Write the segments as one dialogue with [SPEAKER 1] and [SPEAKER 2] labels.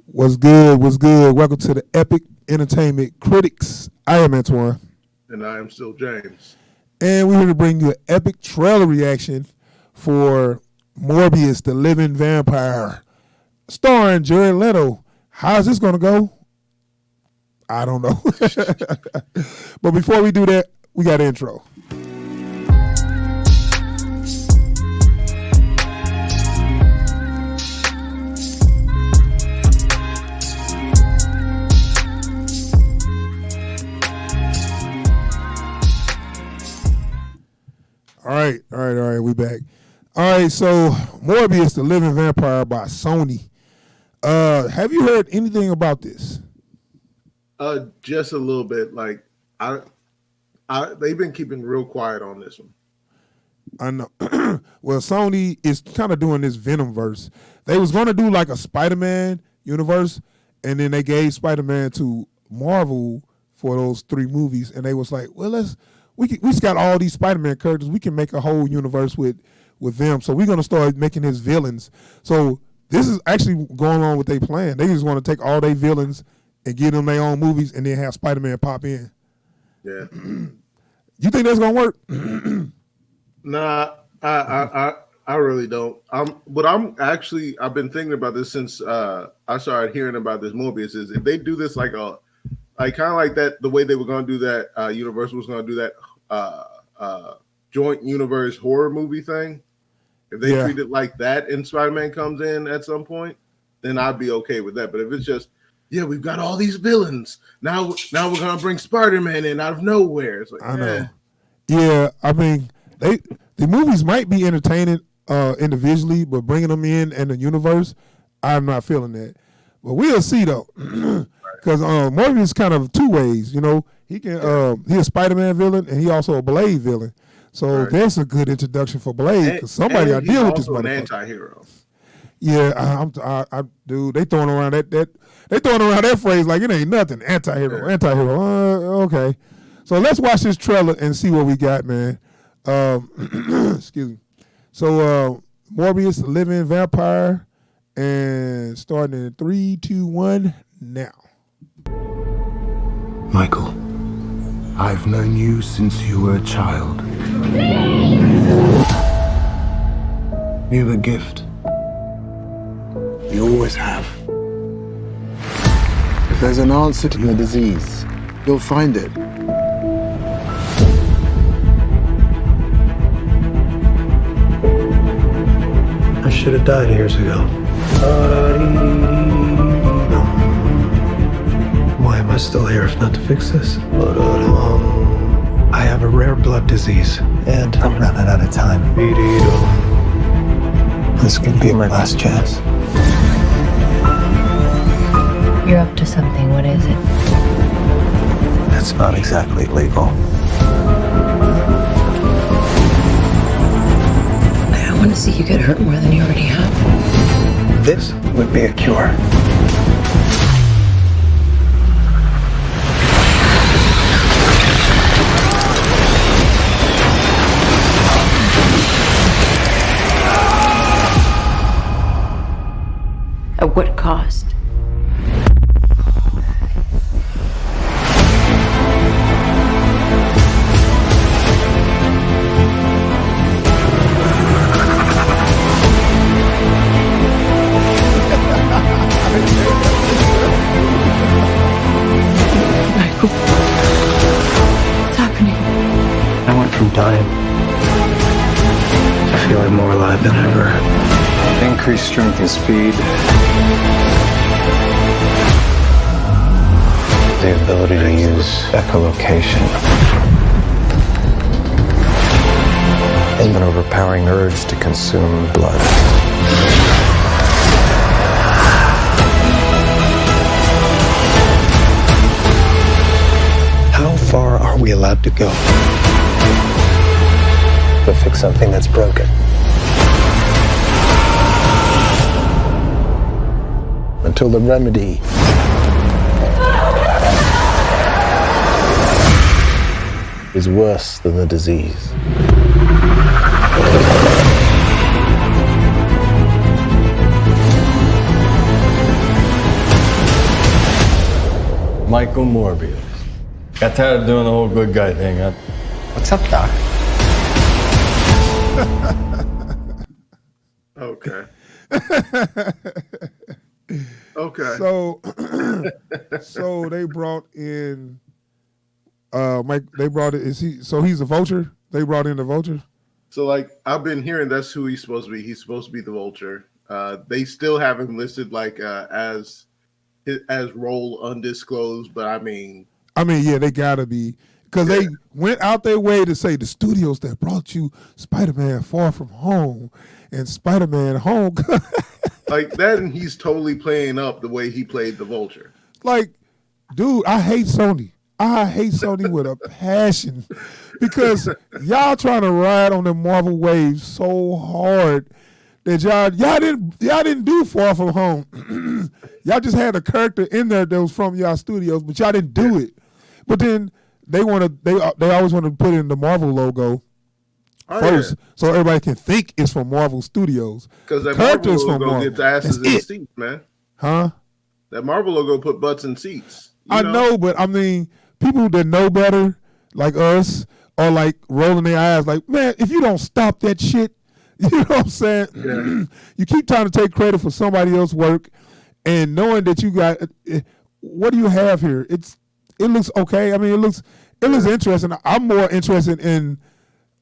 [SPEAKER 1] What's good? What's good? Welcome to the Epic Entertainment Critics. I am Antoine.
[SPEAKER 2] And I am still James.
[SPEAKER 1] And we're here to bring you an epic trailer reaction for Morbius, the Living Vampire, starring Jared Leto. How's this going to go? I don't know. But before we do that, we got an intro. All right, we back. All right, so Morbius, the Living Vampire by Sony. Have you heard anything about this?
[SPEAKER 2] Just a little bit. Like they've been keeping real quiet on this one.
[SPEAKER 1] I know. Well, Sony is kind of doing this Venom verse. They was going to do like a Spider-Man universe, and then they gave Spider-Man to Marvel for those 3 movies, and they was like, well, we just got all these Spider-Man characters. We can make a whole universe with them. So we're going to start making his villains. So this is actually going on with their plan. They just want to take all their villains and give them their own movies and then have Spider-Man pop in.
[SPEAKER 2] Yeah.
[SPEAKER 1] You think that's going to work?
[SPEAKER 2] Nah, I really don't. I've been thinking about this since I started hearing about this Morbius. Is if they do this like kind of like that, the way they were going to do that, Universal was going to do that joint universe horror movie thing. If they treat it like that and Spider-Man comes in at some point, then I'd be okay with that. But if it's just, we've got all these villains. Now we're going to bring Spider-Man in out of nowhere. It's like,
[SPEAKER 1] I know. Yeah, I mean, the movies might be entertaining individually, but bringing them in the universe, I'm not feeling that. But we'll see, though. Because Morbius is kind of 2 ways, you know. He can he's a Spider-Man villain and he also a Blade villain. So that's a good introduction for Blade because somebody I deal with this motherfucker. An
[SPEAKER 2] anti-hero.
[SPEAKER 1] Yeah, I dude. They throwing around that phrase like it ain't nothing. Anti-hero. Okay. So let's watch this trailer and see what we got, man. Excuse me. So Morbius, the Living Vampire, and starting in 3, 2, 1, now.
[SPEAKER 3] Michael, I've known you since you were a child. You have a gift. You always have. If there's an answer to your disease, you'll find it.
[SPEAKER 4] I should have died years ago. Why am I still here if not to fix this? I have a rare blood disease, and I'm running out of time. This could be my last chance.
[SPEAKER 5] You're up to something. What is it?
[SPEAKER 4] That's not exactly legal.
[SPEAKER 5] I want to see you get hurt more than you already have.
[SPEAKER 4] This would be a cure.
[SPEAKER 5] At what cost? Michael, what's happening?
[SPEAKER 4] I went from dying to feeling more alive than ever. Increased strength and speed. The ability to use echolocation. And an overpowering urge to consume blood. How far are we allowed to go to fix something that's broken? Until the remedy is worse than the disease.
[SPEAKER 6] Michael Morbius. Got tired of doing the whole good guy thing, huh?
[SPEAKER 4] What's up, Doc?
[SPEAKER 2] Okay. Okay.
[SPEAKER 1] So they brought in Mike. They brought it. Is he? So he's a vulture. They brought in the vulture.
[SPEAKER 2] So like I've been hearing that's who he's supposed to be. He's supposed to be the vulture. They still have him listed like as role undisclosed, but I mean,
[SPEAKER 1] yeah, they gotta be because they went out their way to say the studios that brought you Spider-Man Far From Home and Spider-Man Home.
[SPEAKER 2] like that, and he's totally playing up the way he played the vulture.
[SPEAKER 1] Like, dude, I hate Sony. I hate Sony with a passion because y'all trying to ride on the Marvel wave so hard that y'all didn't do Far From Home. Y'all just had a character in there that was from y'all studios, but y'all didn't do it. But then they always want to put in the Marvel logo first, so everybody can think it's from Marvel Studios.
[SPEAKER 2] Because that Marvel logo gets asses in seats, man.
[SPEAKER 1] Huh?
[SPEAKER 2] That Marvel logo put butts in seats.
[SPEAKER 1] I know, but I mean, people that know better, like us, are like rolling their eyes, like, man, if you don't stop that shit, you know what I'm saying? Yeah. You keep trying to take credit for somebody else's work, and knowing that you got, what do you have here? It looks okay. I mean, it looks interesting. I'm more interested in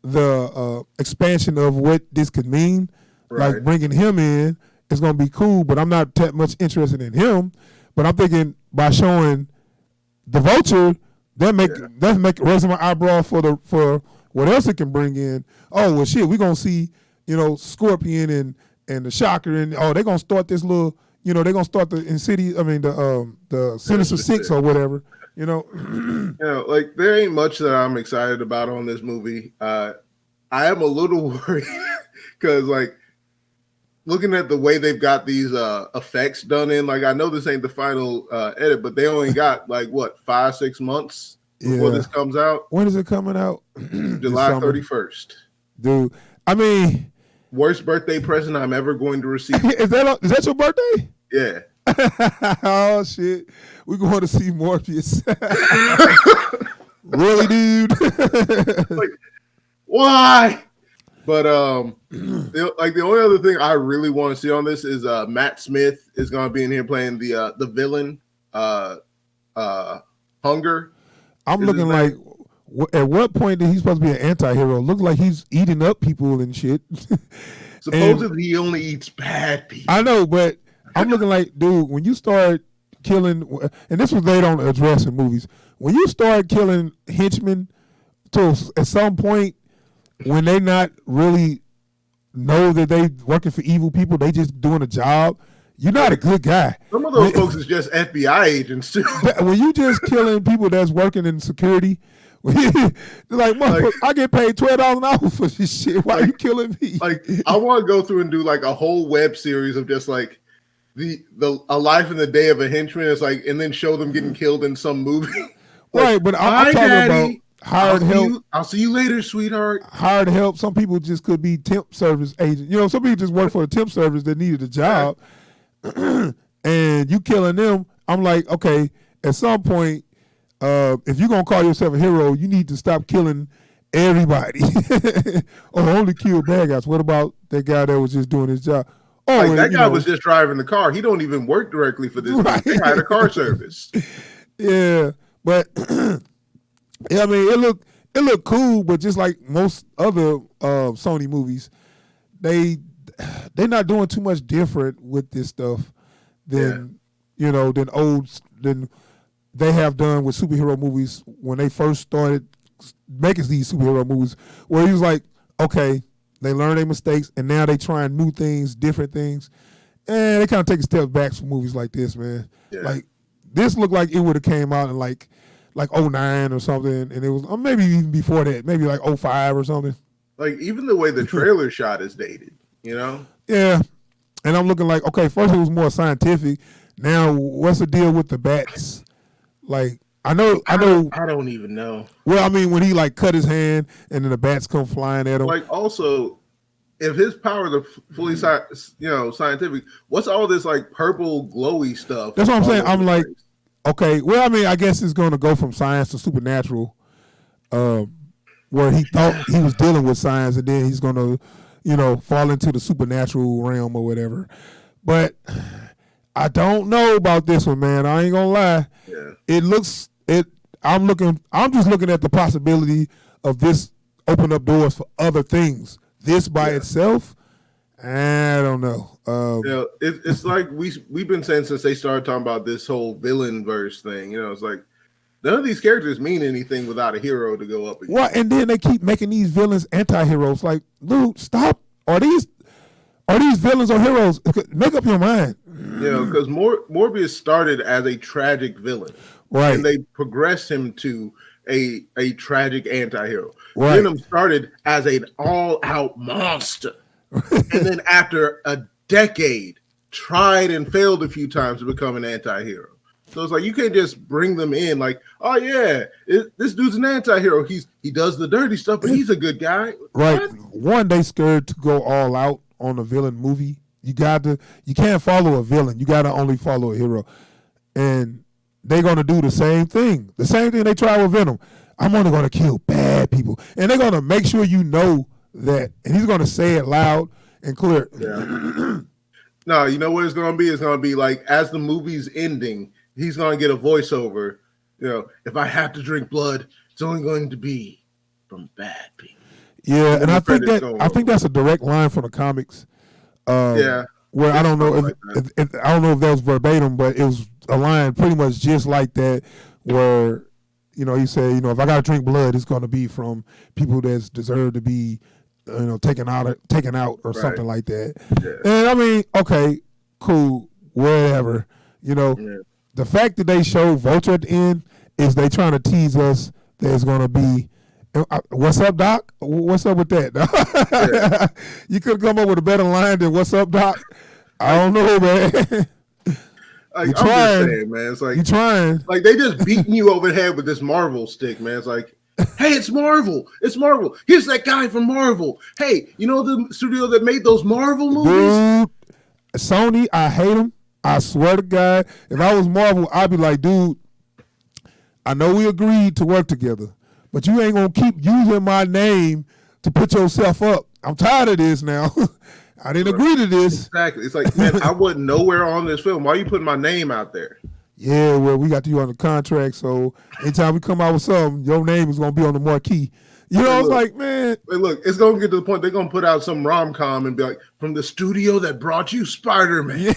[SPEAKER 1] the expansion of what this could mean. Right. Like bringing him in is going to be cool, but I'm not that much interested in him. But I'm thinking by showing the vulture, that make raising my eyebrow for what else it can bring in. Oh well, shit, we gonna see Scorpion and the Shocker, and they're gonna start this little, they're gonna start the the Sinister Six or whatever.
[SPEAKER 2] Like there ain't much that I'm excited about on this movie. I am a little worried because like looking at the way they've got these effects done in, like I know this ain't the final edit, but they only got like what 5-6 months before this comes out.
[SPEAKER 1] When is it coming out?
[SPEAKER 2] July 31st.
[SPEAKER 1] Dude, I mean,
[SPEAKER 2] worst birthday present I'm ever going to receive.
[SPEAKER 1] Is that your birthday?
[SPEAKER 2] Yeah.
[SPEAKER 1] Oh shit, we going to see Morbius. Really, dude?
[SPEAKER 2] Like, why? But the only other thing I really want to see on this is Matt Smith is going to be in here playing the villain, Hunger.
[SPEAKER 1] I'm looking like, at what point did he supposed to be an anti-hero? Look like he's eating up people and shit.
[SPEAKER 2] Supposedly he only eats bad people.
[SPEAKER 1] I know, but I'm looking like, dude, when you start killing, and this was they don't address in movies, when you start killing henchmen at some point, when they not really know that they working for evil people, they just doing a job, you're not a good guy.
[SPEAKER 2] Some of those folks is just FBI agents too.
[SPEAKER 1] When you just killing people that's working in security, like, I get paid $12 an hour for this shit. Why are you killing me?
[SPEAKER 2] Like, I want to go through and do like a whole web series of just like a life in the day of a henchman. It's like, and then show them getting killed in some movie. Like,
[SPEAKER 1] right, but I'm talking about hired help.
[SPEAKER 2] I'll see you later, sweetheart.
[SPEAKER 1] Hired help. Some people just could be temp service agents. Some people just work for a temp service that needed a job. And you killing them, I'm like, okay, at some point, if you're going to call yourself a hero, you need to stop killing everybody. Or only kill bad guys. What about that guy that was just doing his job? Oh,
[SPEAKER 2] like that guy was just driving the car. He don't even work directly for this. Right. He had a car service.
[SPEAKER 1] Yeah, but yeah, I mean, it looked cool, but just like most other Sony movies, they're not doing too much different with this stuff than than they have done with superhero movies when they first started making these superhero movies, where he was like, okay, they learn their mistakes and now they trying new things, different things, and they kind of take a step back from movies like this, man. Yeah. Like this looked like it would have came out in like 09 or something, and it was maybe even before that, maybe like 05 or something.
[SPEAKER 2] Like even the way the trailer shot is dated,
[SPEAKER 1] Yeah, and I'm looking like, okay, first it was more scientific. Now what's the deal with the bats? Like I don't
[SPEAKER 2] even know.
[SPEAKER 1] Well, I mean, when he like cut his hand and then the bats come flying at him.
[SPEAKER 2] Like also, if his powers are fully scientific, what's all this like purple glowy stuff?
[SPEAKER 1] That's what I'm saying. I'm like, Okay, well, I mean, I guess it's going to go from science to supernatural, where he thought he was dealing with science, and then he's going to, fall into the supernatural realm or whatever. But I don't know about this one, man. I ain't gonna lie.
[SPEAKER 2] Yeah.
[SPEAKER 1] I'm just looking at the possibility of this open up doors for other things. This by itself, I don't know.
[SPEAKER 2] It's like we've been saying since they started talking about this whole villain verse thing. It's like none of these characters mean anything without a hero to go up against.
[SPEAKER 1] What? And then they keep making these villains anti-heroes. Like, dude, stop. Are these villains or heroes? Make up your mind.
[SPEAKER 2] Because Morbius started as a tragic villain,
[SPEAKER 1] right?
[SPEAKER 2] And they progressed him to a tragic anti-hero.
[SPEAKER 1] Right.
[SPEAKER 2] Venom started as an all-out monster, and then after a decade, tried and failed a few times to become an anti-hero. So it's like you can't just bring them in like, oh yeah, this dude's an anti-hero. He does the dirty stuff, but he's a good guy.
[SPEAKER 1] Right.
[SPEAKER 2] What?
[SPEAKER 1] One, they scared to go all out on a villain movie. You can't follow a villain. You gotta only follow a hero. And they're gonna do the same thing. The same thing they tried with Venom. I'm only gonna kill bad people. And they're gonna make sure you know that. And he's gonna say it loud and clear.
[SPEAKER 2] Yeah. No, you know what it's gonna be? It's gonna be like as the movie's ending, he's gonna get a voiceover. If I have to drink blood, it's only going to be from bad people.
[SPEAKER 1] Yeah, and I think that's a direct line from the comics. Where I don't know if I don't know if that was verbatim, but it was a line pretty much just like that, where he said, if I gotta drink blood, it's gonna be from people that's deserve to be, taken out or something like that. Yeah. And I mean, okay, cool, whatever. The fact that they show Vulture at the end is they trying to tease us that it's gonna be. What's up, Doc? What's up with that? Yeah. You could come up with a better line than "What's up, Doc." I don't know, man.
[SPEAKER 2] I'm just saying, man. It's like
[SPEAKER 1] you trying.
[SPEAKER 2] Like they just beating you over the head with this Marvel stick, man. It's like, hey, it's Marvel. It's Marvel. Here's that guy from Marvel. Hey, the studio that made those Marvel movies?
[SPEAKER 1] Dude, Sony, I hate them. I swear to God, if I was Marvel, I'd be like, dude, I know we agreed to work together, but you ain't gonna keep using my name to put yourself up. I'm tired of this now. I didn't agree to this.
[SPEAKER 2] Exactly. It's like, man, I wasn't nowhere on this film. Why are you putting my name out there?
[SPEAKER 1] Yeah, well, we got you on the contract, so anytime we come out with something, your name is gonna be on the marquee. I was like, man.
[SPEAKER 2] Look, it's gonna get to the point they're gonna put out some rom-com and be like, from the studio that brought you Spider-Man.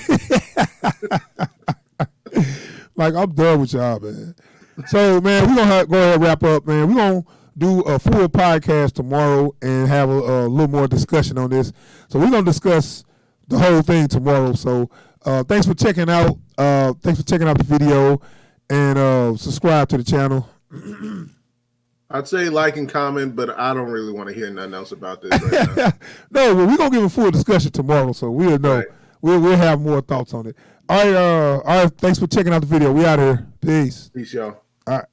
[SPEAKER 1] Like, I'm done with y'all, man. So, man, we're gonna go ahead and wrap up, man. We're gonna do a full podcast tomorrow and have a little more discussion on this. So we're gonna discuss the whole thing tomorrow. So thanks for checking out. Thanks for checking out the video and subscribe to the channel.
[SPEAKER 2] I'd say like and comment, but I don't really want to hear nothing else about this right now.
[SPEAKER 1] No, well, we're gonna give a full discussion tomorrow, so we'll know. Right. We'll have more thoughts on it. All right, thanks for checking out the video. We out here. Peace.
[SPEAKER 2] Peace, y'all.
[SPEAKER 1] All right.